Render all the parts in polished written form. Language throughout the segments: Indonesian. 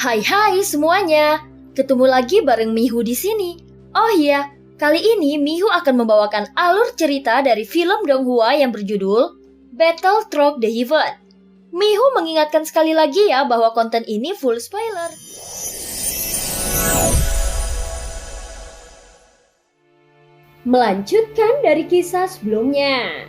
Hai semuanya, ketemu lagi bareng Mihu di sini. Oh iya, kali ini Mihu akan membawakan alur cerita dari film Donghua yang berjudul Battle Through the Heaven. Mihu mengingatkan sekali lagi ya bahwa konten ini full spoiler. Melanjutkan dari kisah sebelumnya.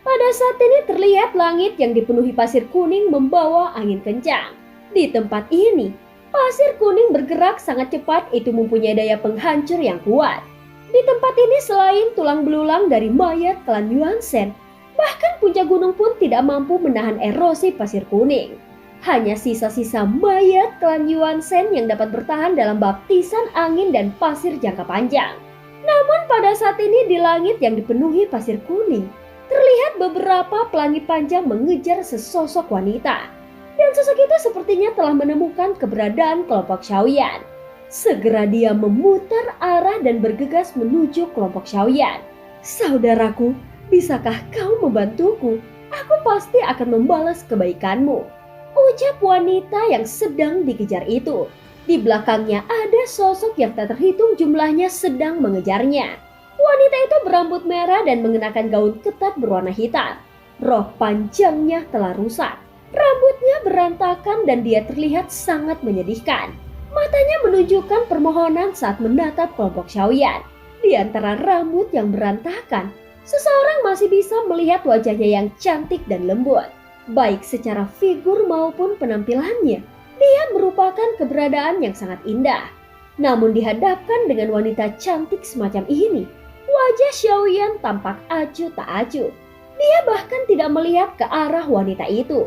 Pada saat ini terlihat langit yang dipenuhi pasir kuning membawa angin kencang. Di tempat ini, pasir kuning bergerak sangat cepat, itu mempunyai daya penghancur yang kuat. Di tempat ini selain tulang belulang dari mayat klan Yuanzhen, bahkan puncak gunung pun tidak mampu menahan erosi pasir kuning. Hanya sisa-sisa mayat klan Yuanzhen yang dapat bertahan dalam baptisan angin dan pasir jangka panjang. Namun pada saat ini di langit yang dipenuhi pasir kuning, terlihat beberapa pelangi panjang mengejar sesosok wanita. Dan sosok itu sepertinya telah menemukan keberadaan kelompok Xiaoyan. Segera dia memutar arah dan bergegas menuju kelompok Xiaoyan. "Saudaraku, bisakah kau membantuku? Aku pasti akan membalas kebaikanmu," ucap wanita yang sedang dikejar itu. Di belakangnya ada sosok yang tak terhitung jumlahnya sedang mengejarnya. Wanita itu berambut merah dan mengenakan gaun ketat berwarna hitam. Rok panjangnya telah rusak. Rambutnya berantakan dan dia terlihat sangat menyedihkan. Matanya menunjukkan permohonan saat menatap kelompok Xiaoyan. Di antara rambut yang berantakan, seseorang masih bisa melihat wajahnya yang cantik dan lembut. Baik secara figur maupun penampilannya, dia merupakan keberadaan yang sangat indah. Namun dihadapkan dengan wanita cantik semacam ini, wajah Xiaoyan tampak acuh tak acuh. Dia bahkan tidak melihat ke arah wanita itu.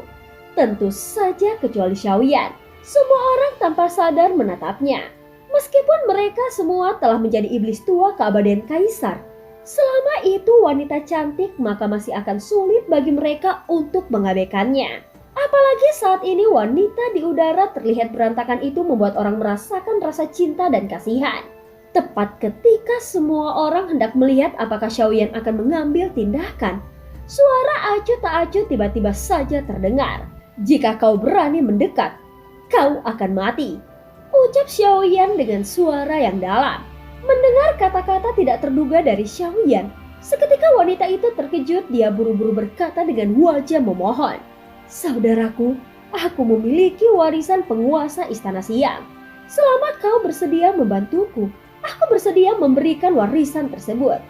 Tentu saja kecuali Xiaoyan, semua orang tanpa sadar menatapnya. Meskipun mereka semua telah menjadi iblis tua keabadian kaisar, selama itu wanita cantik maka masih akan sulit bagi mereka untuk mengabaikannya. Apalagi saat ini wanita di udara terlihat berantakan itu membuat orang merasakan rasa cinta dan kasihan. Tepat ketika semua orang hendak melihat apakah Xiaoyan akan mengambil tindakan, suara acuh tak acuh tiba-tiba saja terdengar. "Jika kau berani mendekat, kau akan mati," ucap Xiaoyan dengan suara yang dalam. Mendengar kata-kata tidak terduga dari Xiaoyan, seketika wanita itu terkejut. Dia buru-buru berkata dengan wajah memohon, "Saudaraku, aku memiliki warisan penguasa Istana Siang. Selama kau bersedia membantuku, aku bersedia memberikan warisan tersebut,"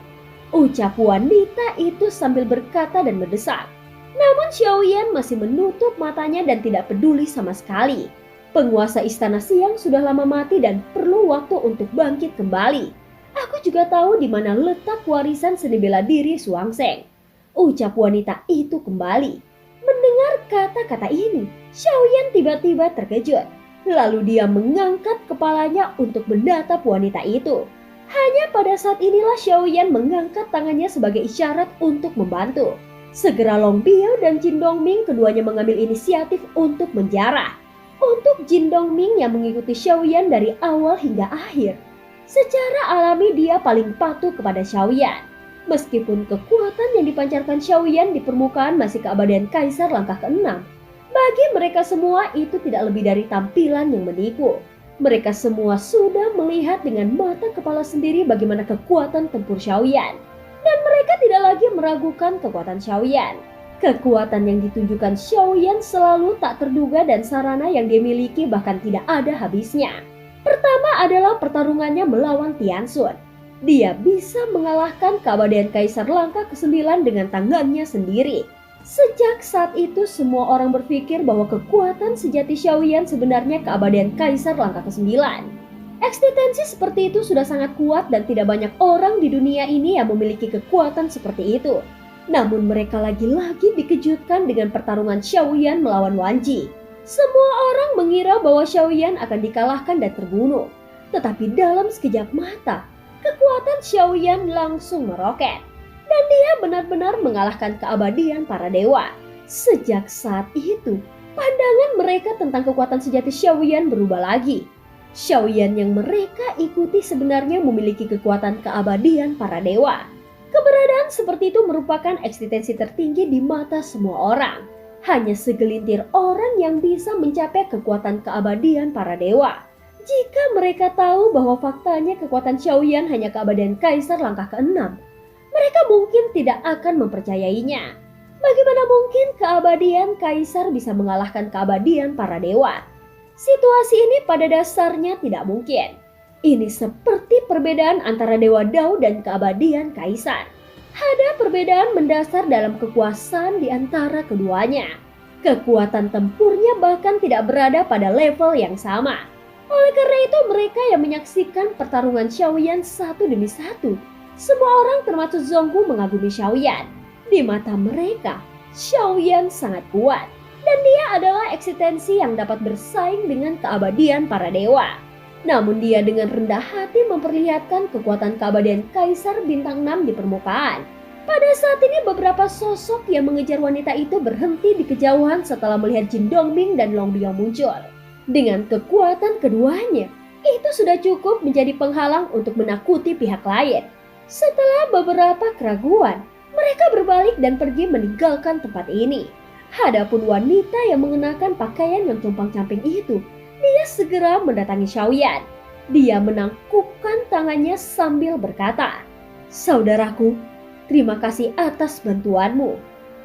ucap wanita itu sambil berkata dan mendesak. Namun Xiaoyan masih menutup matanya dan tidak peduli sama sekali. Penguasa Istana Siang sudah lama mati dan perlu waktu untuk bangkit kembali. "Aku juga tahu di mana letak warisan seni bela diri Suangseng," ucap wanita itu kembali. Mendengar kata-kata ini, Xiaoyan tiba-tiba terkejut. Lalu dia mengangkat kepalanya untuk menatap wanita itu. Hanya pada saat inilah Xiaoyan mengangkat tangannya sebagai isyarat untuk membantu. Segera Long Biao dan Jin Dongming keduanya mengambil inisiatif untuk menjarah. Untuk Jin Dongming yang mengikuti Xiaoyan dari awal hingga akhir, secara alami dia paling patuh kepada Xiaoyan. Meskipun kekuatan yang dipancarkan Xiaoyan di permukaan masih keabadian kaisar langkah ke-6, bagi mereka semua itu tidak lebih dari tampilan yang menipu. Mereka semua sudah melihat dengan mata kepala sendiri bagaimana kekuatan tempur Xiaoyan. Dan mereka tidak lagi meragukan kekuatan Xiaoyan. Kekuatan yang ditunjukkan Xiaoyan selalu tak terduga dan sarana yang dia miliki bahkan tidak ada habisnya. Pertama adalah pertarungannya melawan Tianxun. Dia bisa mengalahkan keabadian kaisar langkah ke-9 dengan tangannya sendiri. Sejak saat itu semua orang berpikir bahwa kekuatan sejati Xiaoyan sebenarnya keabadian kaisar langkah ke-9. Eksistensi seperti itu sudah sangat kuat dan tidak banyak orang di dunia ini yang memiliki kekuatan seperti itu. Namun mereka lagi-lagi dikejutkan dengan pertarungan Xiaoyan melawan Wan Ji. Semua orang mengira bahwa Xiaoyan akan dikalahkan dan terbunuh. Tetapi dalam sekejap mata, kekuatan Xiaoyan langsung meroket. Dan dia benar-benar mengalahkan keabadian para dewa. Sejak saat itu, pandangan mereka tentang kekuatan sejati Xiaoyan berubah lagi. Xiaoyan yang mereka ikuti sebenarnya memiliki kekuatan keabadian para dewa. Keberadaan seperti itu merupakan eksistensi tertinggi di mata semua orang. Hanya segelintir orang yang bisa mencapai kekuatan keabadian para dewa. Jika mereka tahu bahwa faktanya kekuatan Xiaoyan hanya keabadian kaisar langkah ke-6, mereka mungkin tidak akan mempercayainya. Bagaimana mungkin keabadian kaisar bisa mengalahkan keabadian para dewa? Situasi ini pada dasarnya tidak mungkin. Ini seperti perbedaan antara Dewa Dao dan keabadian kaisar. Ada perbedaan mendasar dalam kekuasaan di antara keduanya. Kekuatan tempurnya bahkan tidak berada pada level yang sama. Oleh karena itu mereka yang menyaksikan pertarungan Xiaoyan satu demi satu. Semua orang termasuk Zhonggu mengagumi Xiaoyan. Di mata mereka, Xiaoyan sangat kuat. Dan dia adalah eksistensi yang dapat bersaing dengan keabadian para dewa. Namun dia dengan rendah hati memperlihatkan kekuatan keabadian Kaisar Bintang 6 di permukaan. Pada saat ini beberapa sosok yang mengejar wanita itu berhenti di kejauhan setelah melihat Jin Dongbing dan Long Biong muncul. Dengan kekuatan keduanya, itu sudah cukup menjadi penghalang untuk menakuti pihak lain. Setelah beberapa keraguan, mereka berbalik dan pergi meninggalkan tempat ini. Hadapun wanita yang mengenakan pakaian yang compang-camping itu, dia segera mendatangi Xiaoyan. Dia menangkupkan tangannya sambil berkata, "Saudaraku, terima kasih atas bantuanmu,"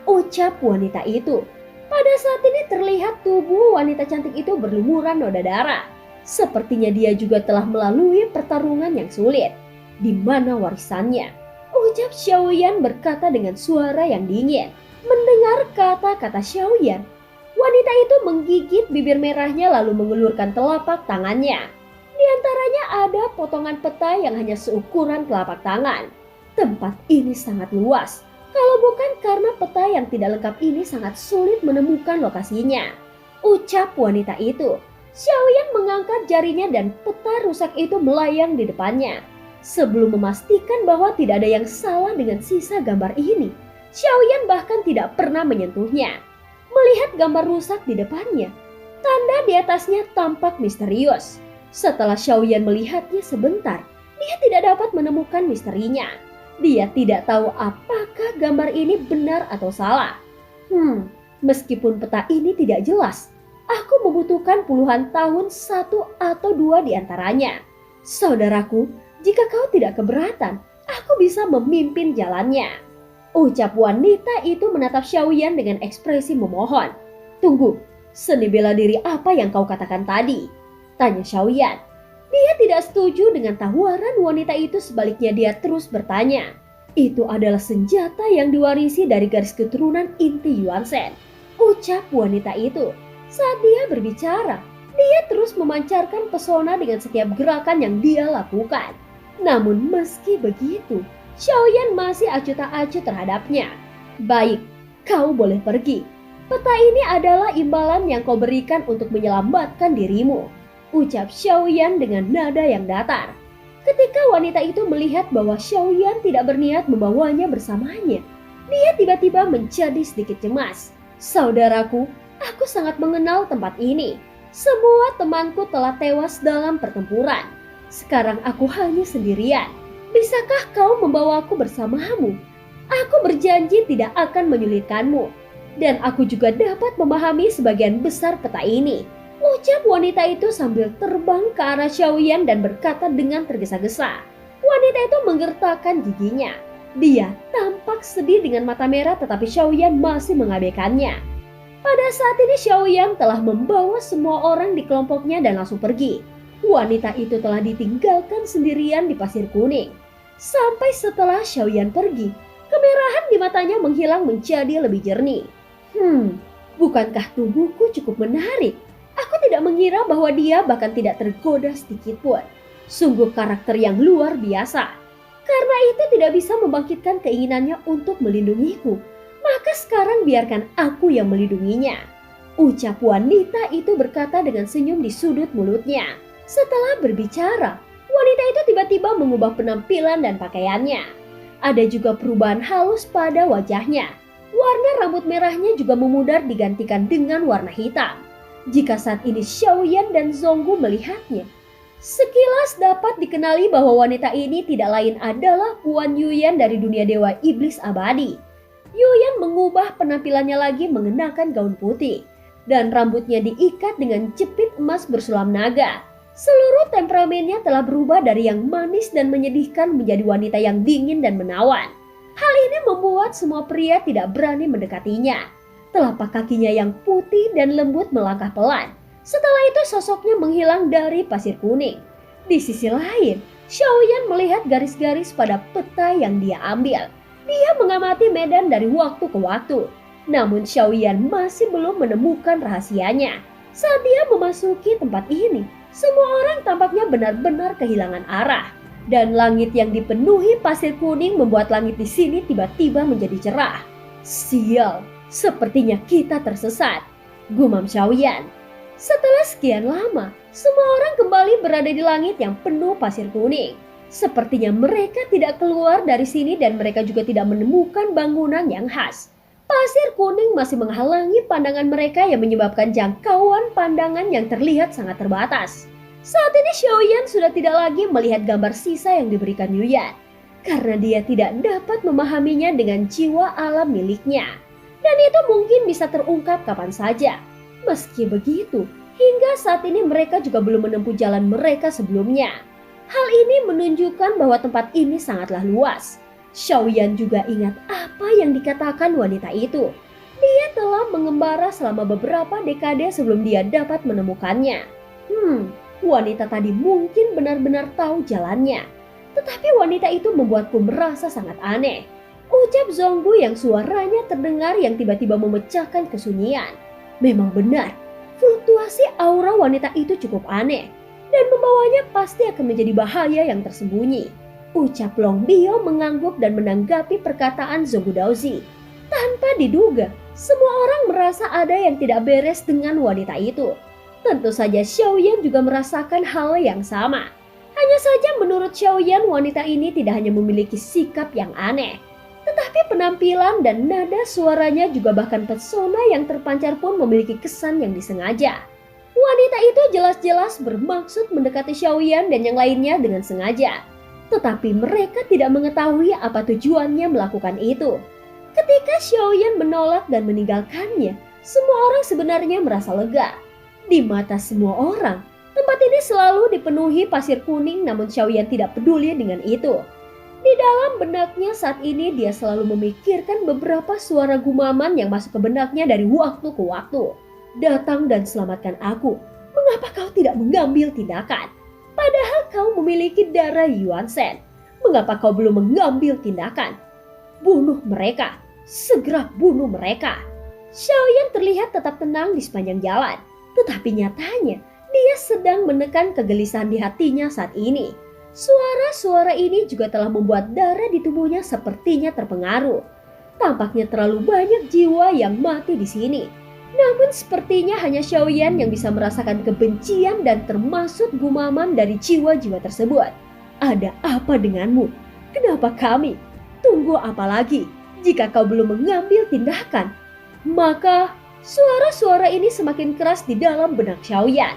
ucap wanita itu. Pada saat ini terlihat tubuh wanita cantik itu berlumuran noda darah. Sepertinya dia juga telah melalui pertarungan yang sulit. Di mana warisannya? Ucap Xiaoyan berkata dengan suara yang dingin. Mendengar kata-kata Xiaoyan, wanita itu menggigit bibir merahnya lalu mengulurkan telapak tangannya. Di antaranya ada potongan peta yang hanya seukuran telapak tangan. Tempat ini sangat luas. Kalau bukan karena peta yang tidak lengkap ini sangat sulit menemukan lokasinya, ucap wanita itu. Xiaoyan mengangkat jarinya dan peta rusak itu melayang di depannya. Sebelum memastikan bahwa tidak ada yang salah dengan sisa gambar ini, Xiaoyan bahkan tidak pernah menyentuhnya. Melihat gambar rusak di depannya, tanda di atasnya tampak misterius. Setelah Xiaoyan melihatnya sebentar, dia tidak dapat menemukan misterinya. Dia tidak tahu apakah gambar ini benar atau salah. Meskipun peta ini tidak jelas, aku membutuhkan puluhan tahun satu atau dua di antaranya. Saudaraku, jika kau tidak keberatan, aku bisa memimpin jalannya. Ucap wanita itu menatap Xiaoyan dengan ekspresi memohon. Tunggu, seni bela diri apa yang kau katakan tadi? Tanya Xiaoyan. Dia tidak setuju dengan tawaran wanita itu, sebaliknya dia terus bertanya. Itu adalah senjata yang diwarisi dari garis keturunan inti Yuan Shen. Ucap wanita itu. Saat dia berbicara, dia terus memancarkan pesona dengan setiap gerakan yang dia lakukan. Namun meski begitu, Xiaoyan masih acuh tak acuh terhadapnya. Baik, kau boleh pergi. Peta ini adalah imbalan yang kau berikan untuk menyelamatkan dirimu, ucap Xiaoyan dengan nada yang datar. Ketika wanita itu melihat bahwa Xiaoyan tidak berniat membawanya bersamanya, dia tiba-tiba menjadi sedikit cemas. Saudaraku, aku sangat mengenal tempat ini. Semua temanku telah tewas dalam pertempuran. Sekarang aku hanya sendirian. Bisakah kau membawaku bersamamu? Aku berjanji tidak akan menyulitkanmu. Dan aku juga dapat memahami sebagian besar peta ini, ucap wanita itu sambil terbang ke arah Xiaoyan dan berkata dengan tergesa-gesa. Wanita itu menggertakkan giginya. Dia tampak sedih dengan mata merah, tetapi Xiaoyan masih mengabaikannya. Pada saat ini Xiaoyan telah membawa semua orang di kelompoknya dan langsung pergi. Wanita itu telah ditinggalkan sendirian di pasir kuning. Sampai setelah Xiaoyan pergi, kemerahan di matanya menghilang menjadi lebih jernih. Bukankah tubuhku cukup menarik? Aku tidak mengira bahwa dia bahkan tidak tergoda sedikit pun. Sungguh karakter yang luar biasa. Karena itu tidak bisa membangkitkan keinginannya untuk melindungiku, maka sekarang biarkan aku yang melindunginya, ucap wanita itu berkata dengan senyum di sudut mulutnya. Setelah berbicara, wanita itu tiba-tiba mengubah penampilan dan pakaiannya. Ada juga perubahan halus pada wajahnya. Warna rambut merahnya juga memudar digantikan dengan warna hitam. Jika saat ini Xiaoyan dan Zhonggu melihatnya, sekilas dapat dikenali bahwa wanita ini tidak lain adalah Puan Yuyan dari dunia dewa iblis abadi. Yuyan mengubah penampilannya lagi mengenakan gaun putih. Dan rambutnya diikat dengan jepit emas bersulam naga. Seluruh temperamennya telah berubah dari yang manis dan menyedihkan menjadi wanita yang dingin dan menawan. Hal ini membuat semua pria tidak berani mendekatinya. Telapak kakinya yang putih dan lembut melangkah pelan. Setelah itu sosoknya menghilang dari pasir kuning. Di sisi lain, Xiaoyan melihat garis-garis pada peta yang dia ambil. Dia mengamati medan dari waktu ke waktu. Namun Xiaoyan masih belum menemukan rahasianya. Saat dia memasuki tempat ini, semua orang tampaknya benar-benar kehilangan arah. Dan langit yang dipenuhi pasir kuning membuat langit di sini tiba-tiba menjadi cerah. Sial, sepertinya kita tersesat, gumam Xiaoyan. Setelah sekian lama, semua orang kembali berada di langit yang penuh pasir kuning. Sepertinya mereka tidak keluar dari sini dan mereka juga tidak menemukan bangunan yang khas. Pasir kuning masih menghalangi pandangan mereka yang menyebabkan jangkauan pandangan yang terlihat sangat terbatas. Saat ini Xiaoyan sudah tidak lagi melihat gambar sisa yang diberikan Yuyan, karena dia tidak dapat memahaminya dengan jiwa alam miliknya. Dan itu mungkin bisa terungkap kapan saja. Meski begitu, hingga saat ini mereka juga belum menempuh jalan mereka sebelumnya. Hal ini menunjukkan bahwa tempat ini sangatlah luas. Xiaoyan juga ingat apa yang dikatakan wanita itu. Dia telah mengembara selama beberapa dekade sebelum dia dapat menemukannya. Wanita tadi mungkin benar-benar tahu jalannya. Tetapi wanita itu membuatku merasa sangat aneh. Ucap Zonggu yang suaranya terdengar yang tiba-tiba memecahkan kesunyian. Memang benar, fluktuasi aura wanita itu cukup aneh. Dan membawanya pasti akan menjadi bahaya yang tersembunyi. Ucap Long Bio mengangguk dan menanggapi perkataan Zonggu Daozi. Tanpa diduga, semua orang merasa ada yang tidak beres dengan wanita itu. Tentu saja Xiaoyan juga merasakan hal yang sama. Hanya saja menurut Xiaoyan wanita ini tidak hanya memiliki sikap yang aneh, tetapi penampilan dan nada suaranya juga bahkan pesona yang terpancar pun memiliki kesan yang disengaja. Wanita itu jelas-jelas bermaksud mendekati Xiaoyan dan yang lainnya dengan sengaja. Tetapi mereka tidak mengetahui apa tujuannya melakukan itu. Ketika Xiaoyan menolak dan meninggalkannya, semua orang sebenarnya merasa lega. Di mata semua orang, tempat ini selalu dipenuhi pasir kuning, namun Xiaoyan tidak peduli dengan itu. Di dalam benaknya saat ini dia selalu memikirkan beberapa suara gumaman yang masuk ke benaknya dari waktu ke waktu. Datang dan selamatkan aku. Mengapa kau tidak mengambil tindakan? Padahal kau memiliki darah Yuan Shen. Mengapa kau belum mengambil tindakan? Bunuh mereka. Segera bunuh mereka. Xiaoyan terlihat tetap tenang di sepanjang jalan. Tetapi nyatanya, dia sedang menekan kegelisahan di hatinya saat ini. Suara-suara ini juga telah membuat darah di tubuhnya sepertinya terpengaruh. Tampaknya terlalu banyak jiwa yang mati di sini. Namun sepertinya hanya Xiaoyan yang bisa merasakan kebencian dan termasuk gumaman dari jiwa-jiwa tersebut. Ada apa denganmu? Kenapa kami? Tunggu apa lagi? Jika kau belum mengambil tindakan, maka suara-suara ini semakin keras di dalam benak Xiaoyan.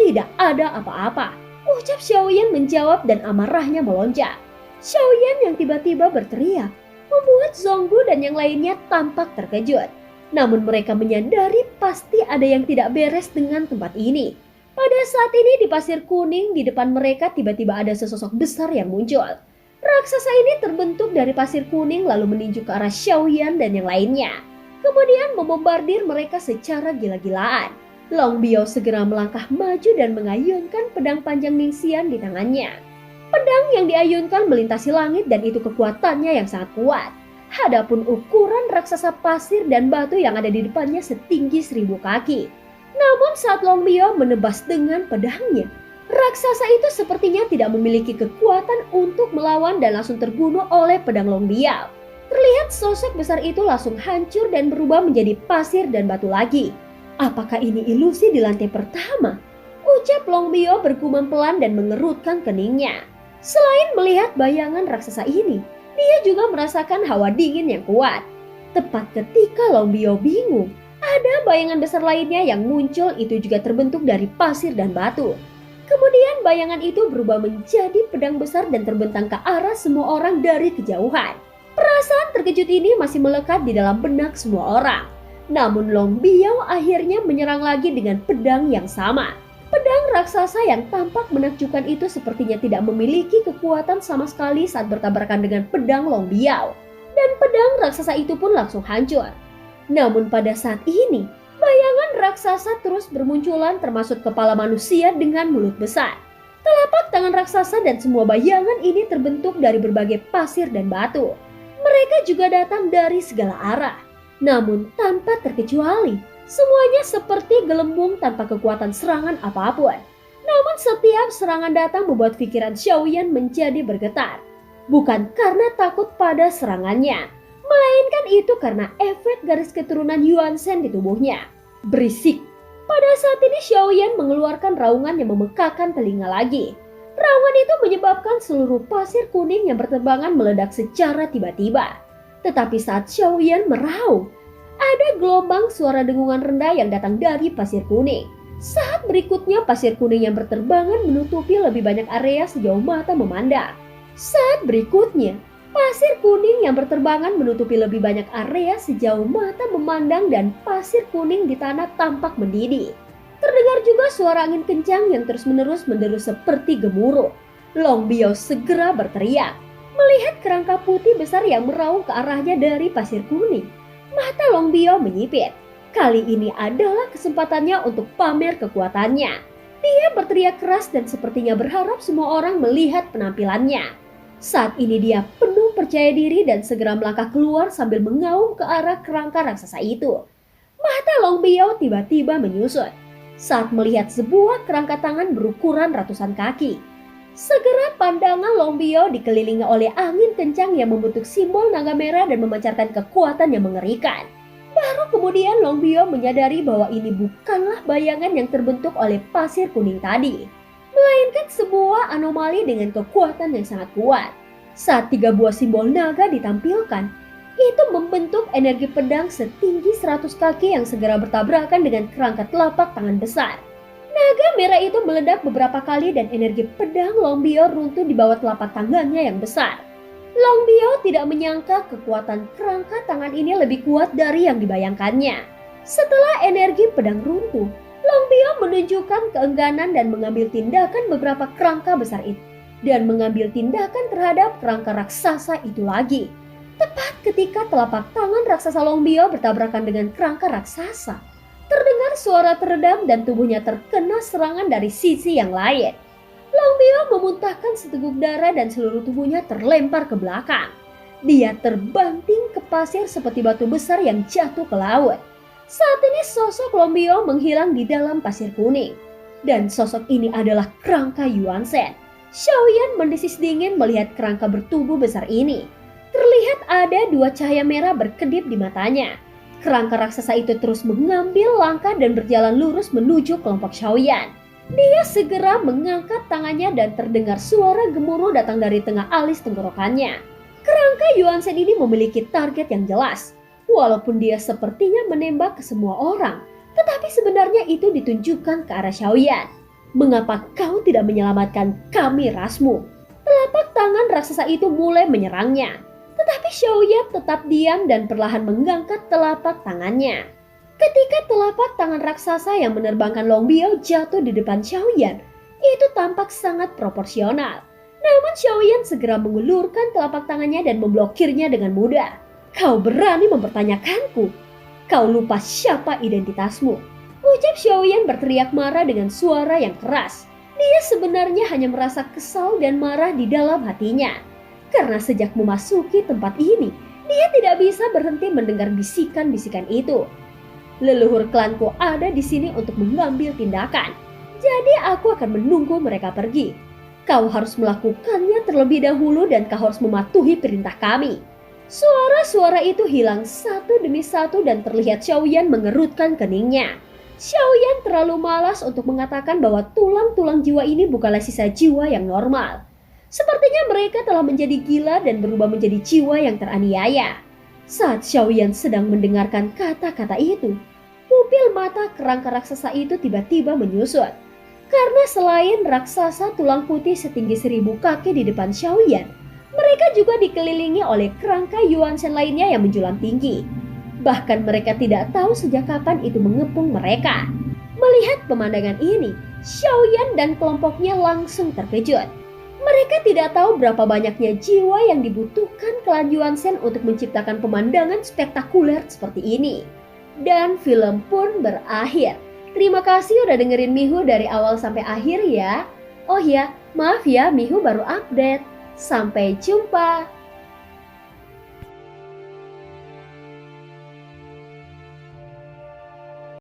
Tidak ada apa-apa. Ucap Xiaoyan menjawab dan amarahnya melonjak. Xiaoyan yang tiba-tiba berteriak membuat Zonggu dan yang lainnya tampak terkejut. Namun mereka menyadari pasti ada yang tidak beres dengan tempat ini. Pada saat ini di pasir kuning di depan mereka tiba-tiba ada sesosok besar yang muncul. Raksasa ini terbentuk dari pasir kuning lalu meninju ke arah Xiaoyan dan yang lainnya. Kemudian membombardir mereka secara gila-gilaan. Long Bio segera melangkah maju dan mengayunkan pedang panjang Ningxian di tangannya. Pedang yang diayunkan melintasi langit dan itu kekuatannya yang sangat kuat. Hadapun ukuran raksasa pasir dan batu yang ada di depannya setinggi 1000 kaki. Namun saat Long Bio menebas dengan pedangnya, raksasa itu sepertinya tidak memiliki kekuatan untuk melawan dan langsung terbunuh oleh pedang Long Bio. Terlihat sosok besar itu langsung hancur dan berubah menjadi pasir dan batu lagi. Apakah ini ilusi di lantai pertama? Ucap Long Bio bergumam pelan dan mengerutkan keningnya. Selain melihat bayangan raksasa ini, dia juga merasakan hawa dingin yang kuat. Tepat ketika Long Bio bingung, ada bayangan besar lainnya yang muncul, itu juga terbentuk dari pasir dan batu. Kemudian bayangan itu berubah menjadi pedang besar dan terbentang ke arah semua orang dari kejauhan. Perasaan terkejut ini masih melekat di dalam benak semua orang. Namun Long Biao akhirnya menyerang lagi dengan pedang yang sama. Pedang raksasa yang tampak menakjubkan itu sepertinya tidak memiliki kekuatan sama sekali saat bertabrakan dengan pedang Long Biao. Dan pedang raksasa itu pun langsung hancur. Namun pada saat ini, bayangan raksasa terus bermunculan termasuk kepala manusia dengan mulut besar. Telapak tangan raksasa dan semua bayangan ini terbentuk dari berbagai pasir dan batu. Mereka juga datang dari segala arah. Namun tanpa terkecuali, semuanya seperti gelembung tanpa kekuatan serangan apapun. Namun setiap serangan datang membuat pikiran Xiaoyan menjadi bergetar. Bukan karena takut pada serangannya, melainkan itu karena efek garis keturunan Yuan Shen di tubuhnya. Berisik. Pada saat ini Xiaoyan mengeluarkan raungan yang memekakan telinga lagi. Raungan itu menyebabkan seluruh pasir kuning yang berterbangan meledak secara tiba-tiba. Tetapi saat Xiaoyan meraung, ada gelombang suara dengungan rendah yang datang dari pasir kuning. Saat berikutnya pasir kuning yang berterbangan menutupi lebih banyak area sejauh mata memandang. Saat berikutnya, pasir kuning yang berterbangan menutupi lebih banyak area sejauh mata memandang dan pasir kuning di tanah tampak mendidih. Terdengar juga suara angin kencang yang terus-menerus menderu seperti gemuruh. Long Biao segera berteriak. Melihat kerangka putih besar yang meraung ke arahnya dari pasir kuning, mata Long Biao menyipit. Kali ini adalah kesempatannya untuk pamer kekuatannya. Dia berteriak keras dan sepertinya berharap semua orang melihat penampilannya. Saat ini dia penuh percaya diri dan segera melangkah keluar sambil mengaum ke arah kerangka raksasa itu. Mata Long Biao tiba-tiba menyusut saat melihat sebuah kerangka tangan berukuran ratusan kaki. Segera pandangan Long Biao dikelilingi oleh angin kencang yang membentuk simbol naga merah dan memancarkan kekuatan yang mengerikan. Baru kemudian Long Biao menyadari bahwa ini bukanlah bayangan yang terbentuk oleh pasir kuning tadi, melainkan sebuah anomali dengan kekuatan yang sangat kuat. Saat 3 buah simbol naga ditampilkan, itu membentuk energi pedang setinggi 100 kaki yang segera bertabrakan dengan kerangka telapak tangan besar. Naga merah itu meledak beberapa kali dan energi pedang Long Biao runtuh di bawah telapak tangannya yang besar. Long Biao tidak menyangka kekuatan kerangka tangan ini lebih kuat dari yang dibayangkannya. Setelah energi pedang runtuh, Long Biao menunjukkan keengganan dan mengambil tindakan beberapa kerangka besar itu. Dan mengambil tindakan terhadap kerangka raksasa itu lagi. Tepat ketika telapak tangan raksasa Long Biao bertabrakan dengan kerangka raksasa, terdengar suara teredam dan tubuhnya terkena serangan dari sisi yang lain. Long Biao memuntahkan seteguk darah dan seluruh tubuhnya terlempar ke belakang. Dia terbanting ke pasir seperti batu besar yang jatuh ke laut. Saat ini sosok Long Biao menghilang di dalam pasir kuning. Dan sosok ini adalah kerangka Yuan Shen. Xiaoyan mendesis dingin melihat kerangka bertubuh besar ini. Terlihat ada 2 cahaya merah berkedip di matanya. Kerangka raksasa itu terus mengambil langkah dan berjalan lurus menuju kelompok Xiaoyan. Dia segera mengangkat tangannya dan terdengar suara gemuruh datang dari tengah alis tenggorokannya. Kerangka Yuan Shen ini memiliki target yang jelas. Walaupun dia sepertinya menembak ke semua orang, tetapi sebenarnya itu ditunjukkan ke arah Xiaoyan. Mengapa kau tidak menyelamatkan kami, Rasmu? Telapak tangan raksasa itu mulai menyerangnya. Tetapi Xiaoyan tetap diam dan perlahan mengangkat telapak tangannya. Ketika telapak tangan raksasa yang menerbangkan Long Biao jatuh di depan Xiaoyan, itu tampak sangat proporsional. Namun Xiaoyan segera mengulurkan telapak tangannya dan memblokirnya dengan mudah. Kau berani mempertanyakanku? Kau lupa siapa identitasmu? Ucap Xiaoyan berteriak marah dengan suara yang keras. Dia sebenarnya hanya merasa kesal dan marah di dalam hatinya. Karena sejak memasuki tempat ini, dia tidak bisa berhenti mendengar bisikan-bisikan itu. Leluhur klanku ada di sini untuk mengambil tindakan. Jadi aku akan menunggu mereka pergi. Kau harus melakukannya terlebih dahulu dan kau harus mematuhi perintah kami. Suara-suara itu hilang satu demi satu dan terlihat Xiaoyan mengerutkan keningnya. Xiaoyan terlalu malas untuk mengatakan bahwa tulang-tulang jiwa ini bukanlah sisa jiwa yang normal. Sepertinya mereka telah menjadi gila dan berubah menjadi jiwa yang teraniaya. Saat Xiaoyan sedang mendengarkan kata-kata itu, pupil mata kerangka raksasa itu tiba-tiba menyusut. Karena selain raksasa tulang putih setinggi 1000 kaki di depan Xiaoyan, Mereka juga dikelilingi oleh kerangka Yuansen lainnya yang menjulang tinggi. Bahkan mereka tidak tahu sejak kapan itu mengepung mereka. Melihat pemandangan ini, Xiaoyan dan kelompoknya langsung terkejut. Mereka tidak tahu berapa banyaknya jiwa yang dibutuhkan klan Yuansen untuk menciptakan pemandangan spektakuler seperti ini. Dan film pun berakhir. Terima kasih udah dengerin Mihu dari awal sampai akhir ya. Oh ya, maaf ya Mihu baru update. Sampai jumpa.